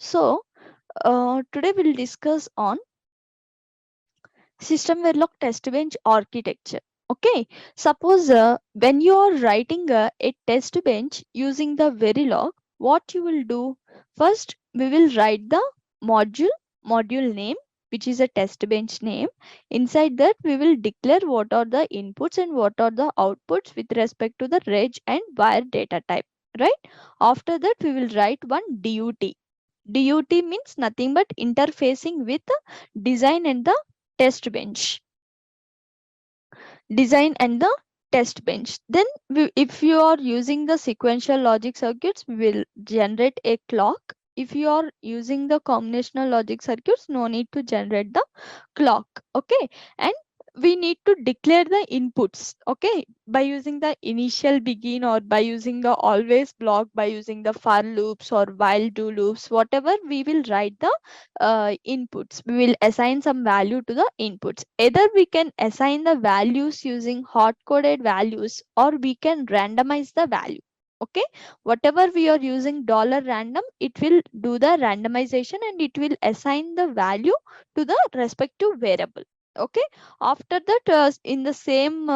So, today we'll discuss on Systemverilog test bench architecture. Okay, suppose when you are writing a test bench using the Verilog, what you will do? First, we will write the module name, which is a test bench name. Inside that, we will declare what are the inputs and what are the outputs with respect to the reg and wire data type. Right? After that, we will write one DUT. DUT means nothing but interfacing with the design and the test bench. Design and the test bench. Then if you are using the sequential logic circuits, we will generate a clock. If you are using the combinational logic circuits, no need to generate the clock. Okay, and we need to declare the inputs, okay, by using the initial begin or by using the always block, by using the for loops or while do loops, whatever, we will write the inputs. We will assign some value to the inputs. Either we can assign the values using hard coded values or we can randomize the value. Okay, whatever we are using $random, it will do the randomization and it will assign the value to the respective variable. Okay, after that, in the same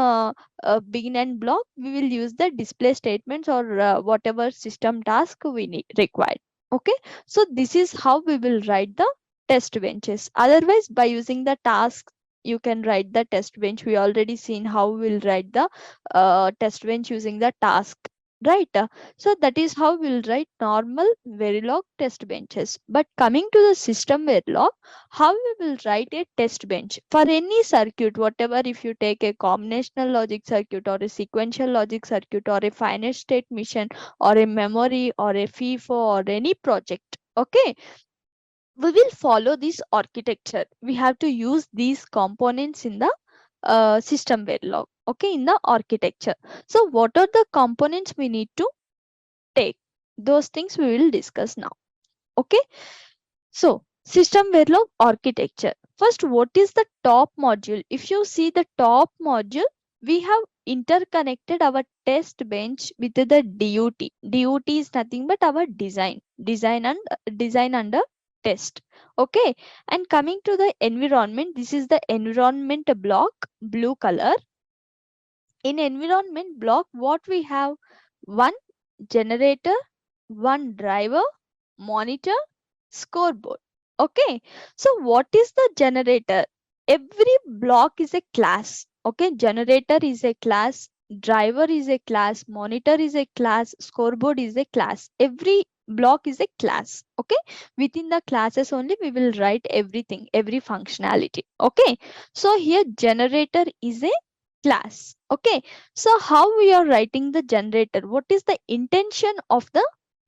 begin and block, we will use the display statements or whatever system task we need required. Okay, so this is how we will write the test benches. Otherwise, by using the tasks, you can write the test bench. We already seen how we will write the test bench using the task, right? So that is how we'll write normal Verilog test benches. But coming to the system Verilog, how we will write a test bench for any circuit, whatever, if you take a combinational logic circuit or a sequential logic circuit or a finite state machine or a memory or a FIFO or any project. Okay, we will follow this architecture. We have to use these components in the system Verilog. Okay, in the architecture. So what are the components we need to take? Those things we will discuss now. Okay, so system Verilog architecture. First, what is the top module? If you see the top module, we have interconnected our test bench with the DUT. DUT is nothing but our design under test. Okay, and coming to the environment, this is the environment block, blue color. In environment block, what we have? One generator, one driver, monitor, scoreboard. Okay, so what is the generator? Every block is a class. Okay, generator is a class, driver is a class, monitor is a class, scoreboard is a class. Every block is a class. Okay, within the classes only we will write everything, every functionality. Okay, so here generator is a class. Okay, so how we are writing the generator? What is the intention of the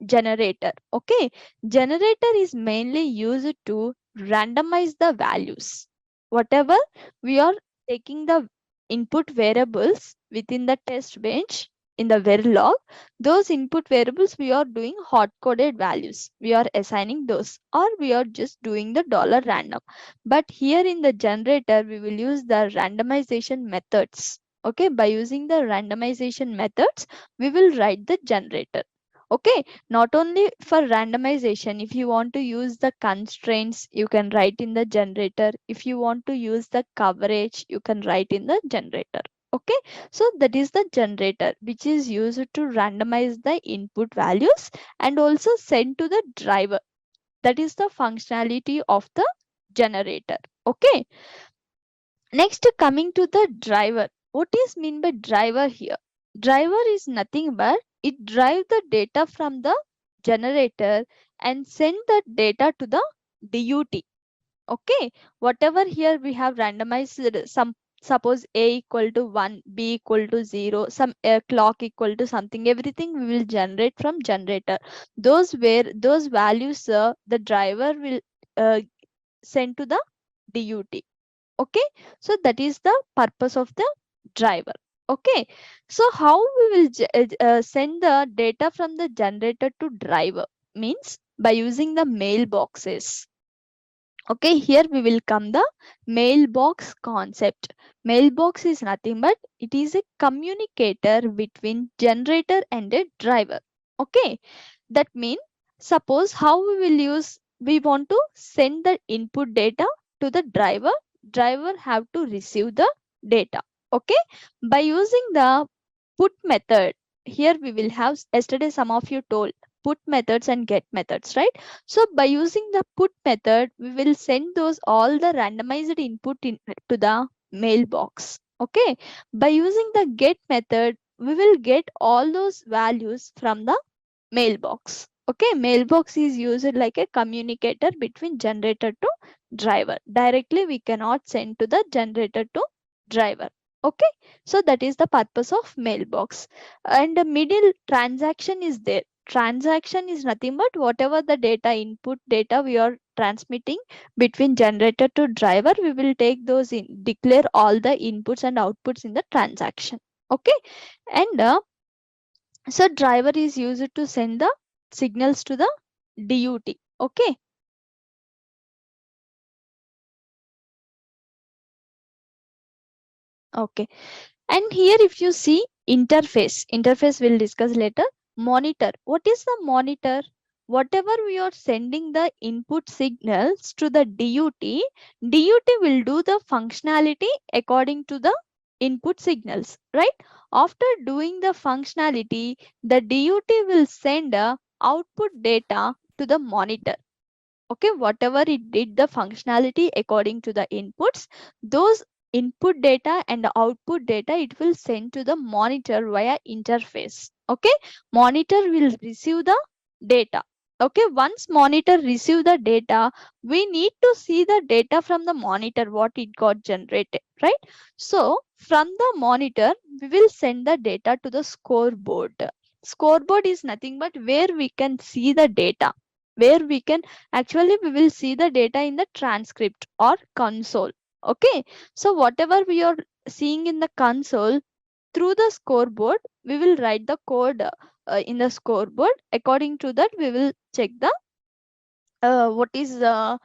generator? Okay, generator is mainly used to randomize the values. Whatever we are taking the input variables within the test bench in the Verilog, those input variables we are doing hard coded values. We are assigning those or we are just doing the $random. But here in the generator, we will use the randomization methods. Okay, by using the randomization methods, we will write the generator. Okay, not only for randomization, if you want to use the constraints, you can write in the generator. If you want to use the coverage, you can write in the generator. Okay, so that is the generator which is used to randomize the input values and also send to the driver. That is the functionality of the generator. Okay, next coming to the driver. What is mean by driver here? Driver is nothing but it drive the data from the generator and send the data to the DUT. Okay, whatever here we have randomized some, suppose A equal to 1, B equal to 0, some clock equal to something, everything we will generate from generator. Those values the driver will send to the DUT. Okay, so that is the purpose of the driver. Okay, so how we will send the data from the generator to driver? Means by using the mailboxes. Okay, here we will come the mailbox concept. Mailbox is nothing but it is a communicator between generator and a driver. Okay, that means suppose how we will use we want to send the input data to the driver. Driver have to receive the data. Okay, by using the put method, here we will have, yesterday some of you told, put methods and get methods, right? So by using the put method, we will send those all the randomized input to the mailbox. Okay, by using the get method, we will get all those values from the mailbox. Okay, mailbox is used like a communicator between generator to driver. Directly we cannot send to the generator to driver. Okay, so that is the purpose of mailbox. And the middle transaction is there. Transaction is nothing but whatever the data, input data we are transmitting between generator to driver, we will take those in, declare all the inputs and outputs in the transaction. Okay, and so driver is used to send the signals to the DUT. Okay. Okay. And here if you see interface we'll discuss later. Monitor. What is the monitor? Whatever we are sending the input signals to the DUT will do the functionality according to the input signals, right? After doing the functionality, the DUT will send a output data to the monitor. Okay, whatever it did the functionality according to the inputs, those input data and the output data it will send to the monitor via interface. Okay, monitor will receive the data. Okay, once monitor receive the data, we need to see the data from the monitor what it got generated, right? So from the monitor we will send the data to the scoreboard. Scoreboard is nothing but where we can see the data, where we can actually we will see the data in the transcript or console. Okay, so whatever we are seeing in the console, through the scoreboard we will write the code in the scoreboard. According to that we will check the what is the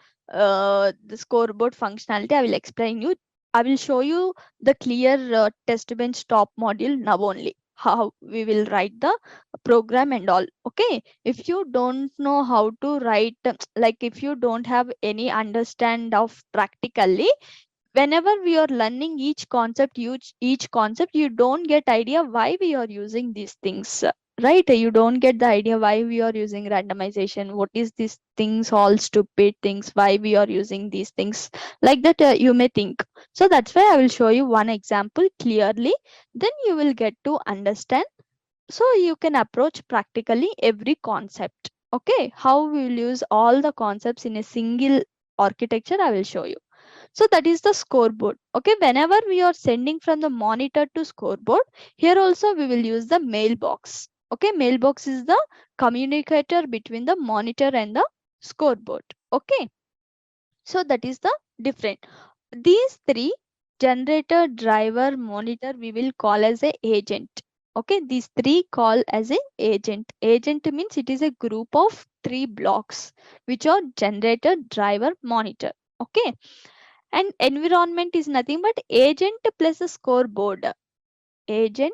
scoreboard functionality. I will explain you. I will show you the clear test bench top module now only, how we will write the program and all. Okay, if you don't know how to write, like if you don't have any understand of practically, whenever we are learning each concept, you don't get idea why we are using these things, right? You don't get the idea why we are using randomization, what is these things, all stupid things, why we are using these things, like that you may think. So that's why I will show you one example clearly, then you will get to understand. So you can approach practically every concept. Okay, how we will use all the concepts in a single architecture, I will show you. So that is the scoreboard. Okay, whenever we are sending from the monitor to scoreboard, here also we will use the mailbox. Okay, mailbox is the communicator between the monitor and the scoreboard. Okay, so that is the different. These three, generator, driver, monitor, we will call as a agent. Okay, these three call as a agent. Agent means it is a group of three blocks which are generator, driver, monitor. Okay, and environment is nothing but agent plus a scoreboard. Agent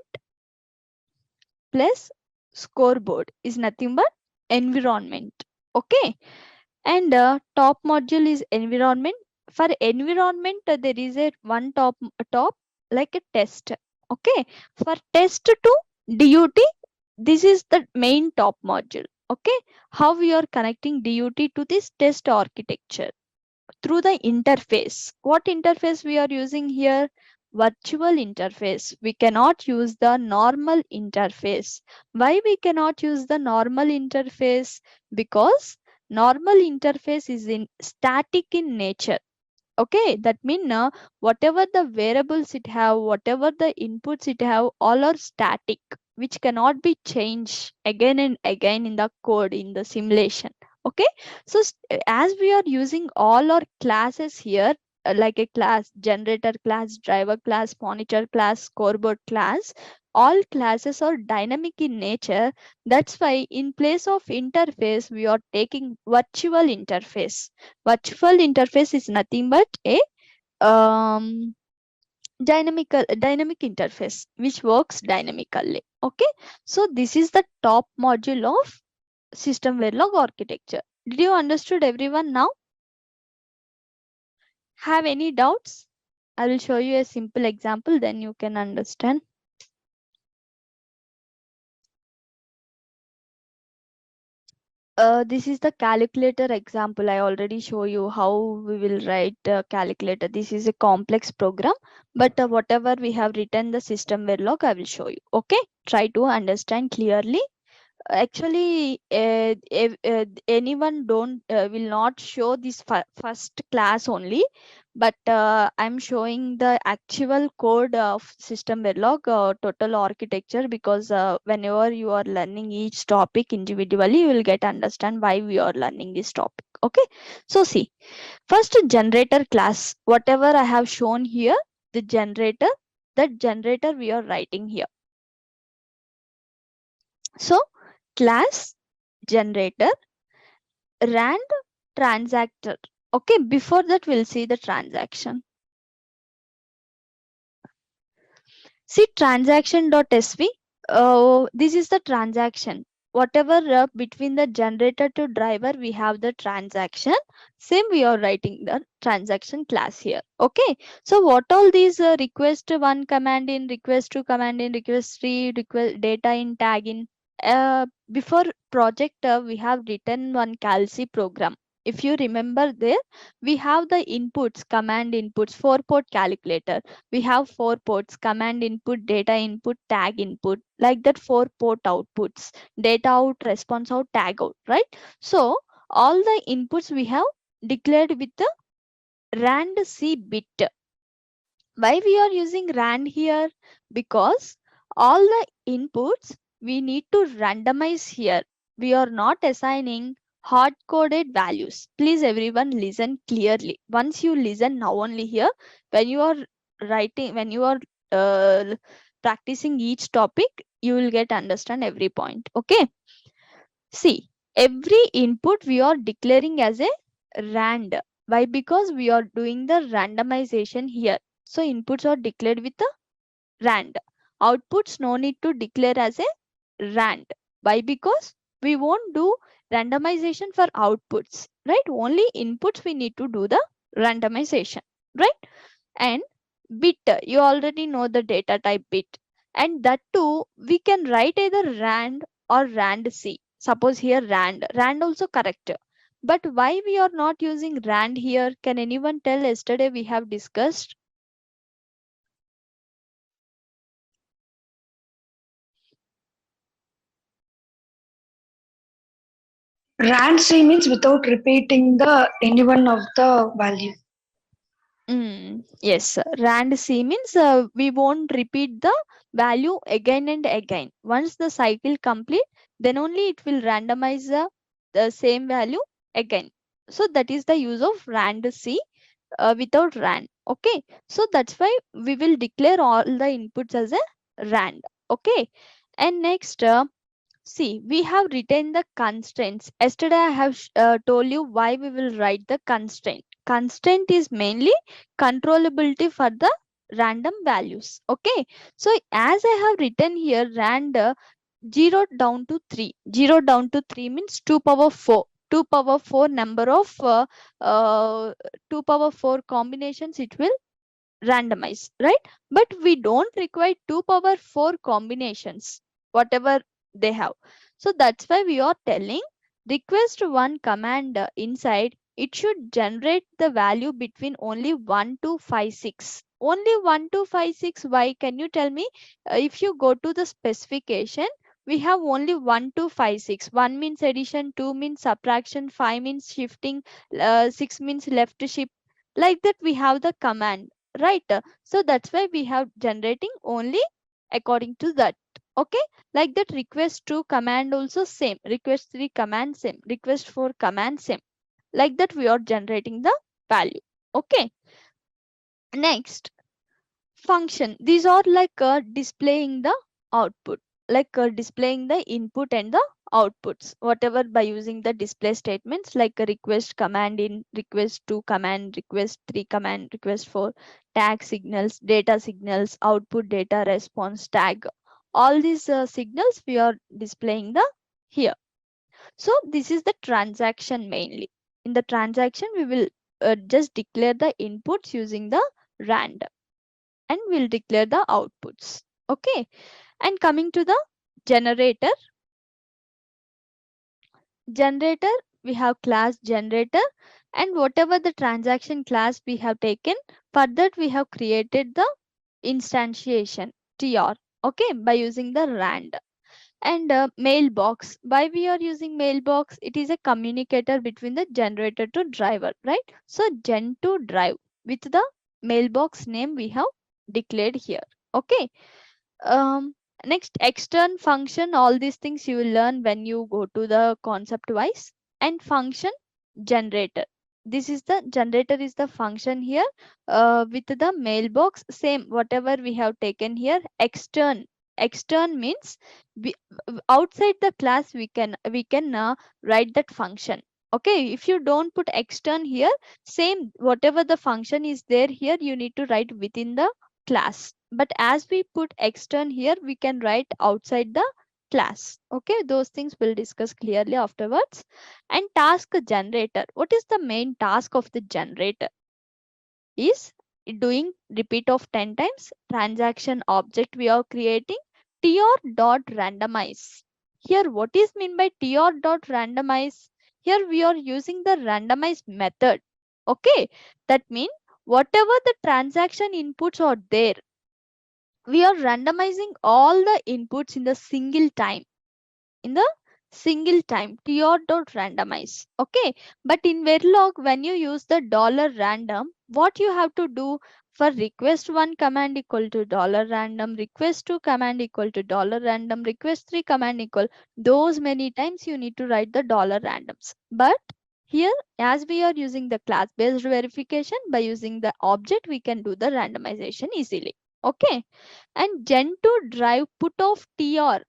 plus scoreboard is nothing but environment. Okay, and top module is environment. For environment there is a one top like a test. Okay, for test to DUT, this is the main top module. Okay, how we are connecting DUT to this test architecture? Through the interface. What interface we are using here? Virtual interface. We cannot use the normal interface. Why we cannot use the normal interface? Because normal interface is in static in nature. Okay, that mean whatever the variables it have, whatever the inputs it have, all are static, which cannot be changed again and again in the code in the simulation. Okay, so as we are using all our classes here, like a class, generator class, driver class, monitor class, scoreboard class, all classes are dynamic in nature. That's why in place of interface we are taking virtual interface. Virtual interface is nothing but a dynamic interface which works dynamically. Okay, so this is the top module of Systemverilog architecture. Did you understood everyone now? Have any doubts? I will show you a simple example, then you can understand. This is the calculator example. I already show you how we will write the calculator. This is a complex program, but whatever we have written the system verilog, I will show you. Okay, try to understand clearly. Actually, if, anyone don't will not show this first class only, but I'm showing the actual code of system verilog total architecture, because whenever you are learning each topic individually, you will get understand why we are learning this topic. Okay, so see, first generator class, whatever I have shown here, the generator, that generator we are writing here. So class generator rand transactor. Okay, before that we'll see the transaction. See transaction.sv. This is the transaction. Whatever between the generator to driver, we have the transaction. Same we are writing the transaction class here. Okay. So what all these request one command in, request two command in, request three, request data in, tag in. Before project we have written one calci program. If you remember there, we have the inputs, command inputs, 4-port calculator. We have 4 ports: command input, data input, tag input, like that. 4-port outputs: data out, response out, tag out, right? So all the inputs we have declared with the rand c bit. Why we are using rand here? Because all the inputs we need to randomize here. We are not assigning hard coded values. Please everyone listen clearly. Once you listen now only here, when you are writing, when you are uh, practicing each topic, you will get understand every point. Okay, see, every input we are declaring as a rand. Why? Because we are doing the randomization here. So inputs are declared with a rand. Outputs no need to declare as a rand. Why? Because we won't do randomization for outputs, right? Only inputs we need to do the randomization, right? And bit, you already know the data type bit, and that too we can write either rand or rand c. Suppose here rand also correct, but why we are not using rand here? Can anyone tell? Yesterday we have discussed. Rand C means without repeating the any one of the value. Yes, sir. Rand C means we won't repeat the value again and again. Once the cycle complete, then only it will randomize the same value again. So that is the use of rand C without rand. Okay. So that's why we will declare all the inputs as a rand. Okay. And next, see, we have written the constraints. Yesterday, I have told you why we will write the constraint. Constraint is mainly controllability for the random values. Okay. So, as I have written here, 0 down to 3. 0 down to 3 means 2 power 4. 2 power 4 number of uh, 2 power 4 combinations it will randomize, right? But we don't require 2 power 4 combinations, whatever they have. So that's why we are telling request one command inside, it should generate the value between only 1 to 56. Only 1 to 56. Why? Can you tell me? If you go to the specification, we have only 1 to 56. 1 means addition, 2 means subtraction, 5 means shifting, 6 means left shift. Like that, we have the command, right? So that's why we have generating only according to that. Okay, like that. Request 2 command also same, request 3 command same, request 4 command same. Like that we are generating the value. Okay, next, function. These are like displaying the output, like displaying the input and the outputs, whatever, by using the display statements like a request command in, request 2 command, request 3 command, request 4, tag signals, data signals, output data, response tag. All these signals we are displaying the here. So this is the transaction mainly. In the transaction, we will just declare the inputs using the rand, and we'll declare the outputs. Okay. And coming to the generator, we have class generator, and whatever the transaction class we have taken, for that we have created the instantiation tr, okay, by using the rand. And mailbox, why we are using mailbox? It is a communicator between the generator to driver, right? So gen to drive with the mailbox name we have declared here. Okay. um Next, extern function, all these things you will learn when you go to the concept wise. And function generator, this is the generator is the function here, with the mailbox same whatever we have taken here. Extern means we, outside the class we can write that function. Okay, if you don't put extern here, same whatever the function is there here, you need to write within the class. But as we put extern here, we can write outside the class. Okay, those things we'll discuss clearly afterwards. And task generator, what is the main task of the generator? Is doing repeat of 10 times transaction object we are creating tr dot randomize. Here what is mean by tr dot randomize? Here we are using the randomize method. Okay, that means whatever the transaction inputs are there, we are randomizing all the inputs in the single time tr dot randomize. Okay, but in Verilog, when you use the dollar random, what you have to do? For request 1 command equal to dollar random, request 2 command equal to dollar random, request 3 command equal, those many times you need to write the dollar randoms. But here, as we are using the class based verification, by using the object we can do the randomization easily. Okay. And gen to drive put of tr.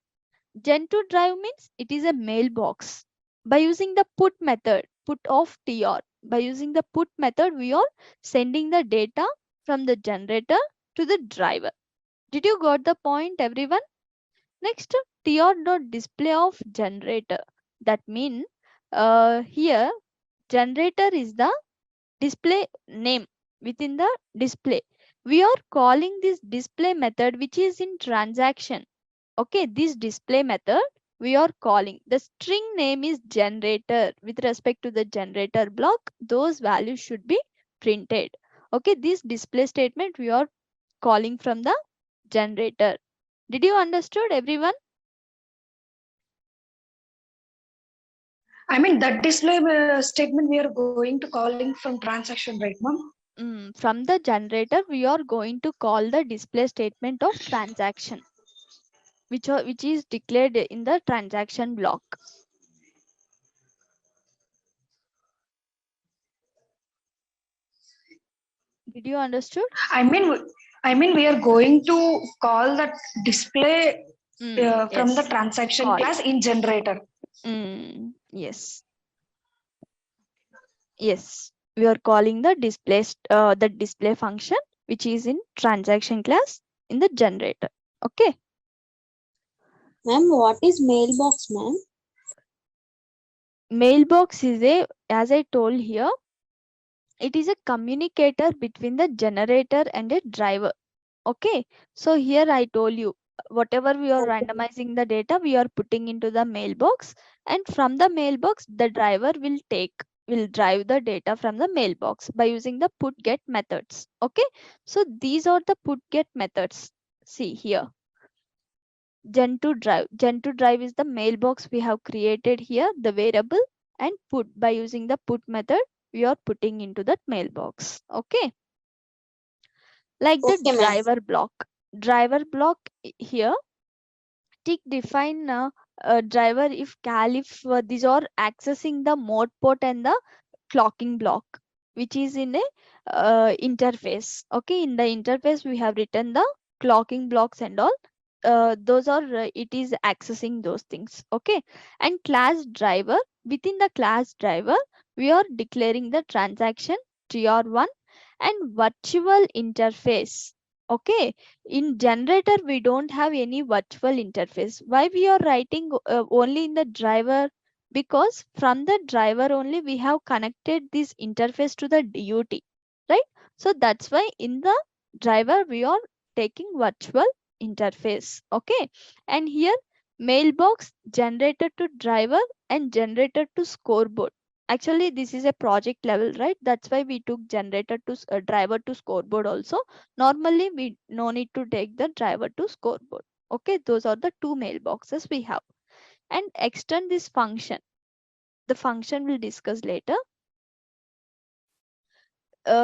Gen to drive means it is a mailbox. By using the put method, put of tr, by using the put method, we are sending the data from the generator to the driver. Did you got the point, everyone? Next, tr dot display of generator. That means here generator is the display name within the display. We are calling this display method which is in transaction. Okay, this display method we are calling. The string name is generator. With respect to the generator block, those values should be printed. Okay, this display statement we are calling from the generator. Did you understood, everyone? I mean, that display statement we are going to calling from transaction, right, ma'am? From the generator, we are going to call the display statement of transaction, which is declared in the transaction block. Did you understood? I mean, we are going to call that display from the Yes. transaction Call. class in generator. Yes. Yes. We are calling the display function which is in transaction class in the generator. Okay. Ma'am, what is mailbox, ma'am? Mailbox is as I told here, it is a communicator between the generator and a driver. Okay, so here I told you whatever we are Okay. randomizing the data, we are putting into the mailbox, and from the mailbox the driver will drive the data from the mailbox by using the put get methods. Okay, so these are the put get methods. See here, gen to drive is the mailbox we have created here, the variable, and put, by using the put method we are putting into that mailbox. Okay, like the Okay, ma'am. driver block here, tick define driver if cal if these are accessing the mode port and the clocking block which is in a interface. Okay, in the interface we have written the clocking blocks and all, those are it is accessing those things. Okay, and class driver, within the class driver we are declaring the transaction tr1 and virtual interface. Okay, in generator we don't have any virtual interface. Why we are writing only in the driver? because from the driver only we have connected this interface to the DUT, right? So that's why in the driver we are taking virtual interface. Okay, and here mailbox generated to driver and generated to scoreboard. Actually this is a project level, right? That's why we took generator to driver to scoreboard also. Normally we no need to take the driver to scoreboard. Okay, those are the two mailboxes we have. And extend this function, the function we'll discuss later.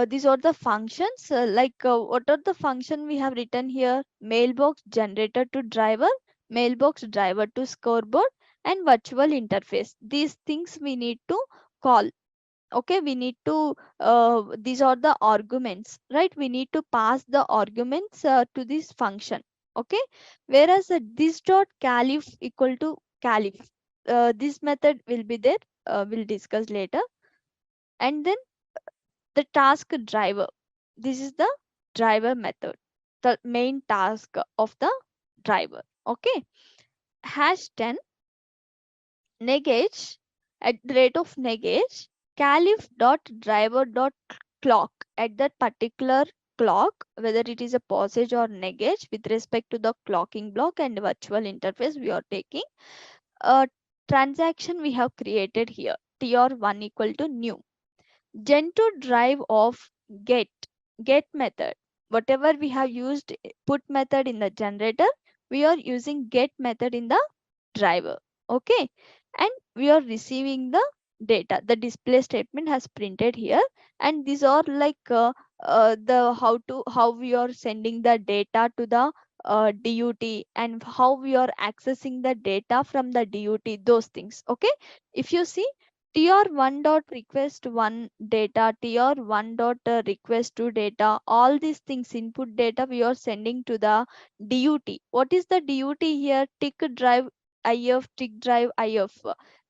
These are the functions, what are the function we have written here: mailbox generator to driver, mailbox driver to scoreboard, and virtual interface. These things we need to call. Okay, we need to these are the arguments, right? We need to pass the arguments to this function. Okay, whereas this dot calif equal to calif, this method will be there, we'll discuss later. And then the task driver, this is the driver method, the main task of the driver. Okay, hash 10 negate, at the rate of negate calif dot driver dot clock, at that particular clock, whether it is a passage or negate with respect to the clocking block and virtual interface we are taking a transaction we have created here, tr1 equal to new gen to drive of get, method. Whatever we have used put method in the generator, we are using get method in the driver. Okay, and we are receiving the data. The display statement has printed here, and these are the how we are sending the data to the DUT, and how we are accessing the data from the DUT, those things. Okay, if you see tr1 dot request one data, tr1 dot request to data, all these things input data we are sending to the DUT. What is the DUT here? Tick drive IF, tick drive IF.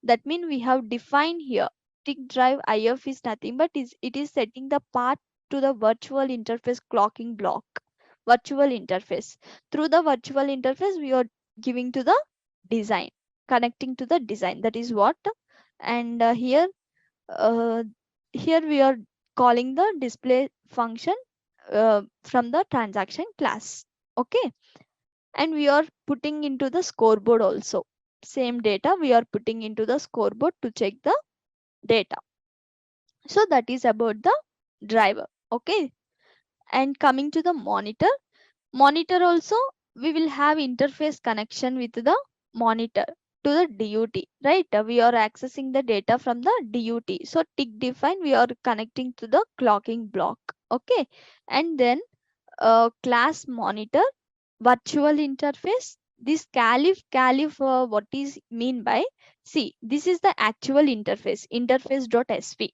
That means we have defined here tick drive IF is nothing but it is setting the path to the virtual interface clocking block. Virtual interface. Through the virtual interface, we are giving to the design, connecting to the design. That is what. And uh, here we are calling the display function from the transaction class. Okay, and we are putting into the scoreboard also. Same data we are putting into the scoreboard to check the data. So that is about the driver. Okay, and coming to the monitor. Monitor also we will have interface connection with the monitor to the DUT, right? We are accessing the data from the DUT. So tick define we are connecting to the clocking block. Okay, and then class monitor virtual interface. This calif what is mean by, see, this is the actual interface.sv.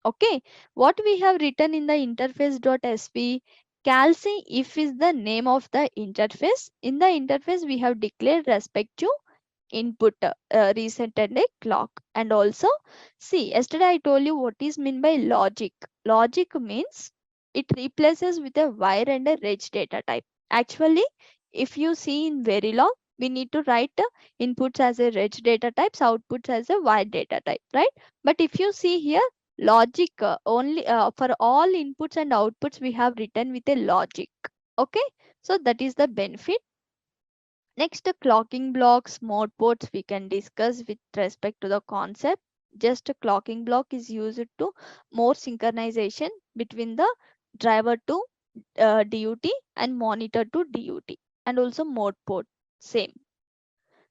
Okay, what we have written in the interface.sv, calc if is the name of the interface. In the interface we have declared respect to input, reset and a clock. And also, see, yesterday I told you what is mean by logic. Logic means it replaces with a wire and a reg data type. Actually, if you see in Verilog, we need to write inputs as a reg data types, outputs as a wire data type, right? But if you see here, logic only for all inputs and outputs we have written with a logic. Okay, so that is the benefit. Next, clocking blocks, mode ports we can discuss with respect to the concept. Just a clocking block is used to more synchronization between the driver to DUT and monitor to DUT, and also mode port same.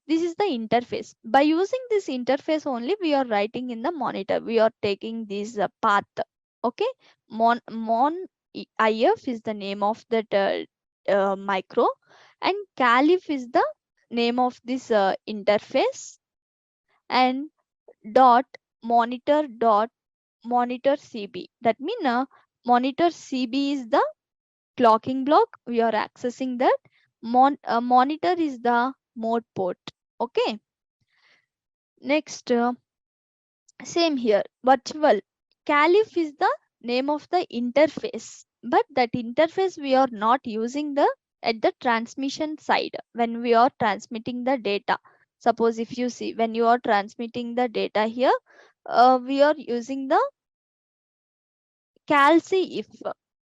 This is the interface. By using this interface only, we are writing in the monitor. We are taking this path. Okay, mon IF is the name of that micro, and calif is the name of this interface, and dot monitor CB. That means monitor CB is the clocking block. We are accessing that. Monitor is the mode port. Okay. Next, same here. Virtual calif is the name of the interface, but that interface we are not using the at the transmission side when we are transmitting the data. Suppose if you see, when you are transmitting the data here, we are using the calci if.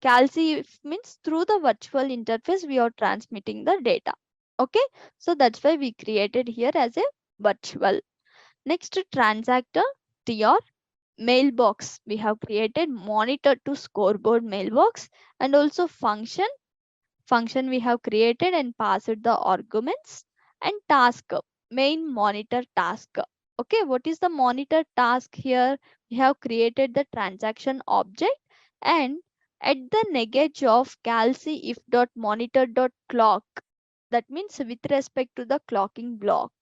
Calci if means through the virtual interface we are transmitting the data. Okay, so that's why we created here as a virtual. Next, transactor TR. Mailbox, we have created monitor to scoreboard mailbox, and also function we have created and passed the arguments, and task, main monitor task. Okay, what is the monitor task here? We have created the transaction object, and at the negate of calci if dot monitor dot clock, that means with respect to the clocking block.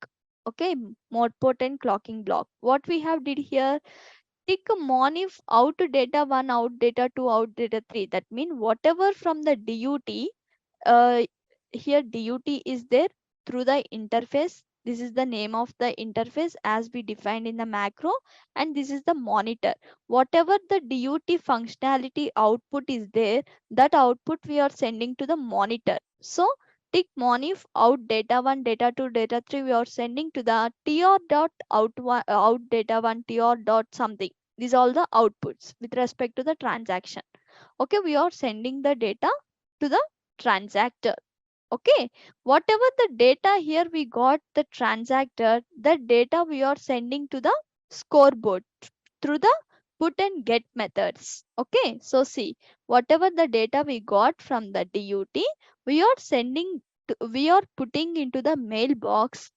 Okay, more potent clocking block. What we have did here, take a monif out data 1, out data 2, out data 3. That means whatever from the DUT, uh, here DUT is there through the interface. This is the name of the interface as we defined in the macro, and this is the monitor. Whatever the DUT functionality output is there, that output we are sending to the monitor. So tick monif out data 1, data 2, data 3, we are sending to the tr dot out data 1 tr dot something. These are all the outputs with respect to the transaction. Okay, we are sending the data to the transactor. Okay, whatever the data here we got the transactor, that data we are sending to the scoreboard through the put and get methods. Okay, so see, whatever the data we got from the DUT, we are sending we are putting into the mailbox.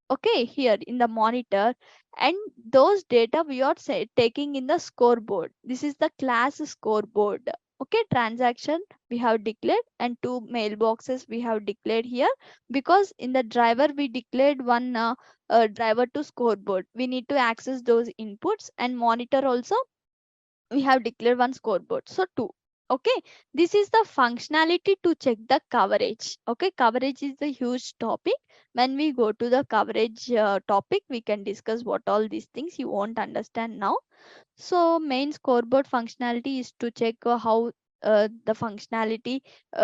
Okay, here in the monitor, and those data we are taking in the scoreboard. This is the class scoreboard. Okay, transaction we have declared, and two mailboxes we have declared here, because in the driver we declared one driver to scoreboard. We need to access those inputs, and monitor also we have declared one scoreboard, so two. Okay, this is the functionality to check the coverage. Okay, coverage is a huge topic. When we go to the coverage topic, we can discuss what all these things you won't understand now. So main scoreboard functionality is to check how the functionality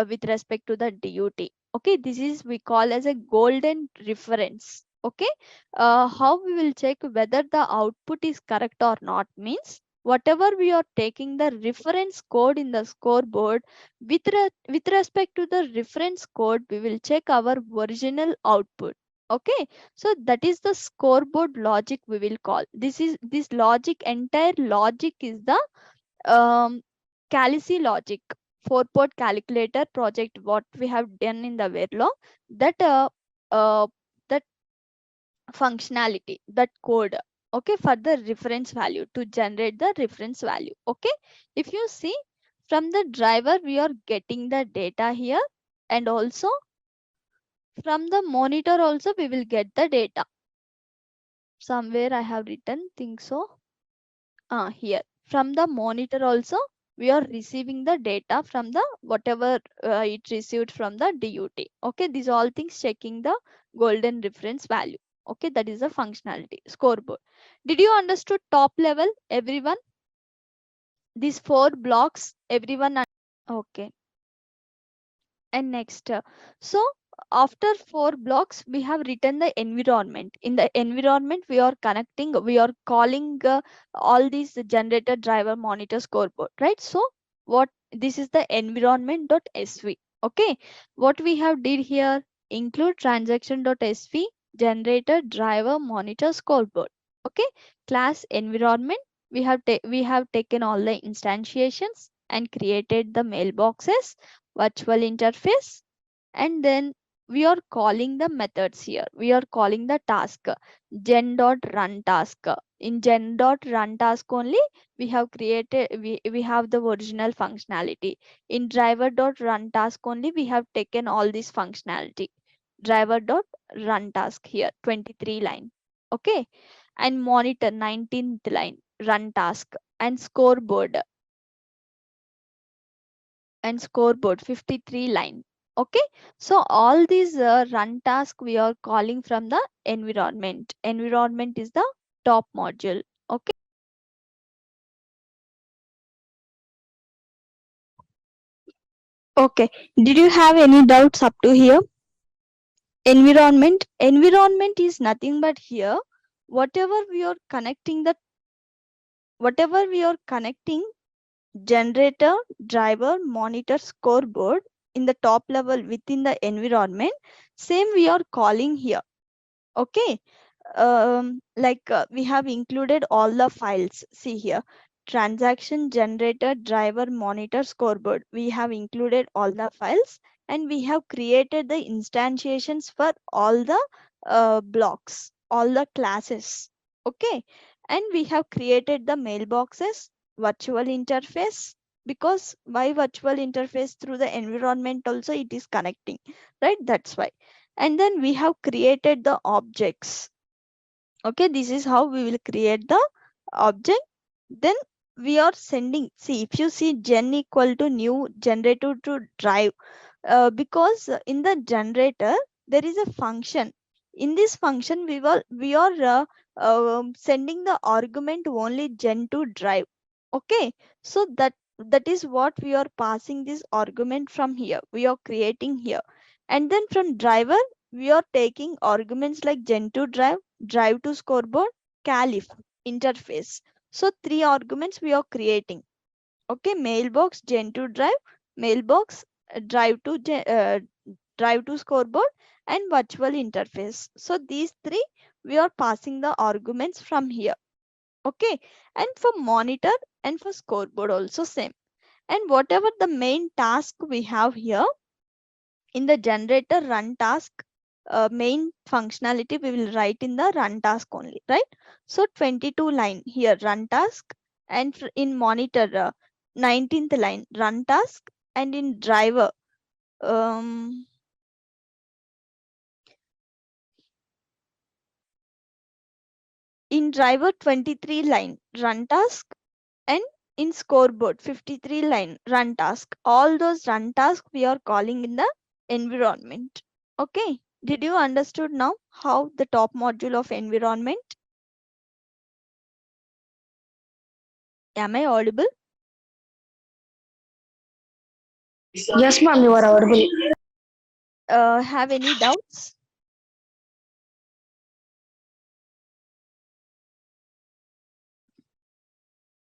with respect to the DUT. Okay, this is we call as a golden reference. Okay, how we will check whether the output is correct or not means, whatever we are taking the reference code in the scoreboard, with respect to the reference code we will check our original output. Okay, so that is the scoreboard logic we will call. This logic, entire logic is the um, Calici logic, 4-port calculator project what we have done in the Verilog. That uh, that functionality, that code, okay, for the reference value, to generate the reference value. Okay, if you see, from the driver we are getting the data here, and also from the monitor also we will get the data. Somewhere I have written, think so. Here from the monitor also we are receiving the data from the whatever it received from the DUT. Okay, these all things checking the golden reference value. Okay, that is the functionality scoreboard. Did you understood top level, everyone? These four blocks, everyone? Okay, and next, so after four blocks we have written the environment. In the environment we are connecting, we are calling all these generator driver monitor scoreboard, right? So what, this is the environment.sv. Okay, what we have did here, include transaction.sv generator driver monitor scoreboard. Okay, class environment, we have taken all the instantiations and created the mailboxes, virtual interface, and then we are calling the methods here. We are calling the task gen.run task. In gen.run task only we have created, we have the original functionality. In driver.run task only we have taken all this functionality. Driver.run task here 23 line. Okay, and monitor 19th line run task, and scoreboard 53 line. Okay, so all these run task we are calling from the environment is the top module. Okay, okay, did you have any doubts up to here? Environment is nothing but here whatever we are connecting the whatever we are connecting generator, driver, monitor, scoreboard in the top level within the environment, same we are calling here. Okay. We have included all the files. See here, transaction generator, driver, monitor, scoreboard. We have included all the files, and we have created the instantiations for all the blocks, all the classes. Okay. And we have created the mailboxes, virtual interface, because why virtual interface? Through the environment also it is connecting, right? That's why. And then we have created the objects. Okay, this is how we will create the object. Then we are sending, see, if you see gen equal to new generator to drive, because in the generator there is a function. In this function we are sending the argument only gen to drive. Okay, so that is what we are passing this argument from here, we are creating here. And then from driver we are taking arguments like gen to drive, drive to scoreboard, calif, interface. So 3 arguments we are creating. Okay, mailbox, gen to drive, mailbox, drive to scoreboard, and virtual interface. So these 3 we are passing the arguments from here. Okay, and for monitor and for scoreboard also same. And whatever the main task we have here in the generator run task, main functionality we will write in the run task only, right? So 22 line here run task, and in monitor 19th line run task, and in driver um, in driver 23 line run task, and in scoreboard 53 line run task. All those run tasks we are calling in the environment. Okay, did you understood now how the top module of environment? Am I audible? Yes, ma'am, you are audible. Have any doubts?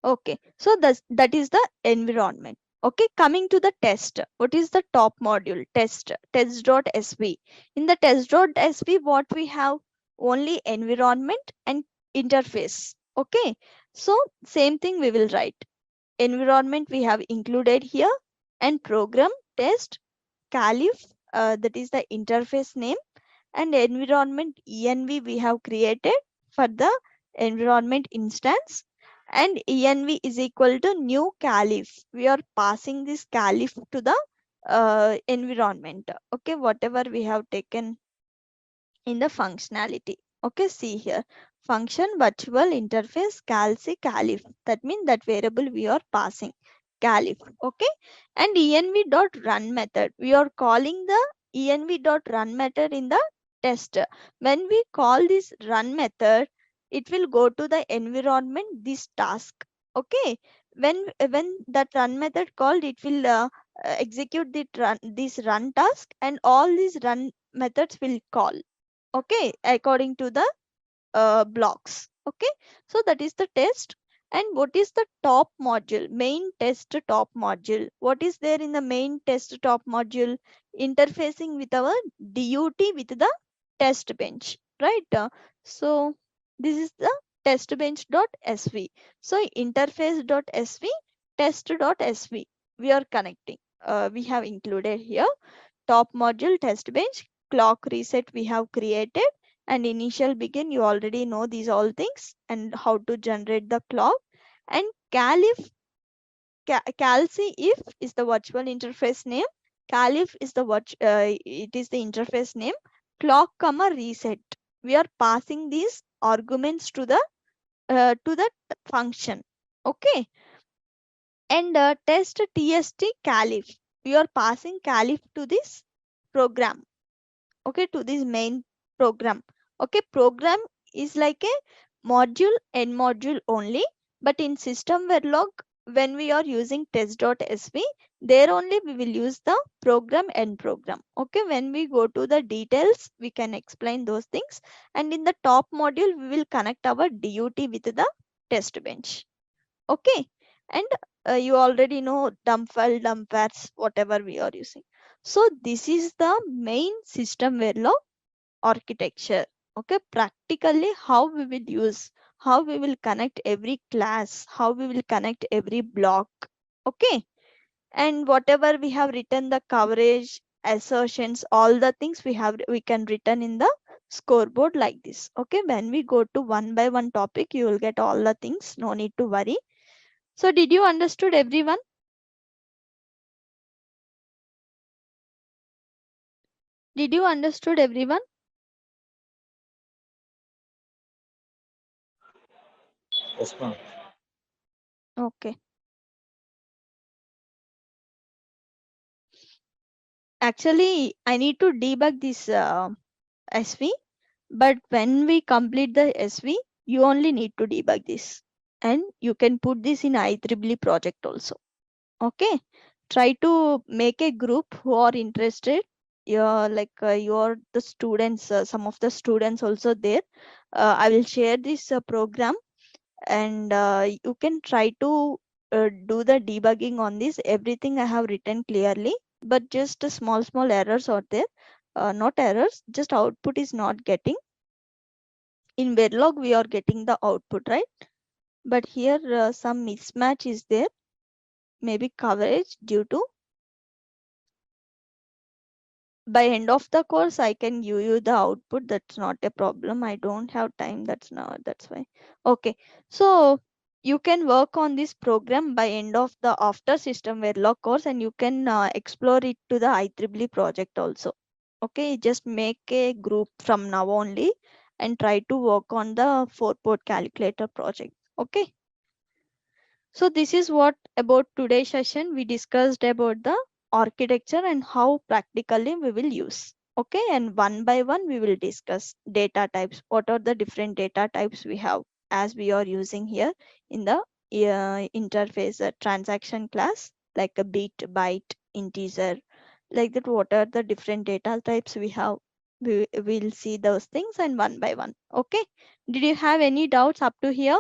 Okay, so that is the environment. Okay, coming to the test. What is the top module? Test.sv. In the test.sv, what we have? Only environment and interface. Okay, so same thing we will write. Environment we have included here, and program, test, calif, that is the interface name, and environment env we have created for the environment instance, and env is equal to new calif. We are passing this calif to the environment. Okay, whatever we have taken in the functionality. Okay, see here, function, virtual interface, calif. That means that variable we are passing calif. Okay, and env.run method, we are calling the env.run method in the test. When we call this run method, it will go to the environment this task. Okay, when that run method called, it will execute this run task, and all these run methods will call. Okay, according to the blocks. Okay, so that is the test. And what is the top module? Main test top module. What is there in the main test top module? Interfacing with our dut with the test bench, right? So this is the testbench.sv. So interface.sv, test.sv, we are connecting. We have included here top module test bench, clock reset we have created, and initial begin, you already know these all things, and how to generate the clock. And calif, calci if is the virtual interface name, calif is the it is the interface name, clock comma reset, we are passing these arguments to the function. Okay, and test tst calif, we are passing calif to this program. Okay, to this main program. Okay, program is like a module and module only, but in Systemverilog when we are using test.sv, there only we will use the program and program. Okay, when we go to the details, we can explain those things. And in the top module, we will connect our DUT with the test bench. Okay, and you already know dump file, dump paths, whatever we are using. So this is the main system Verilog architecture. Okay, practically how we will use, how we will connect every class, how we will connect every block. Okay, and whatever we have written, the coverage, assertions, all the things we can written in the scoreboard like this. Okay, when we go to one by one topic, you will get all the things, no need to worry. So did you understood everyone? Did you understood everyone? Yes, ma'am. Okay. Actually, I need to debug this SV, but when we complete the SV, you only need to debug this, and you can put this in IEEE project also. Okay, try to make a group who are interested. You're you're the students, some of the students also there. I will share this program, and you can try to do the debugging on this. Everything I have written clearly, but just small errors are there. Not errors, just output is not getting. In Verilog we are getting the output, right? But here some mismatch is there, maybe coverage due to. By end of the course I can give you the output, that's not a problem. I don't have time, that's why. Okay, so you can work on this program by end of the after system Verilog course, and you can explore it to the IEEE project also. Okay, just make a group from now only and try to work on the 4-port calculator project. Okay, so this is what about today's session. We discussed about the architecture and how practically we will use. Okay, and one by one we will discuss data types. What are the different data types we have as we are using here in the interface transaction class, like a bit, byte, integer, like that. What are the different data types we have? We will see those things and one by one. Okay, did you have any doubts up to here?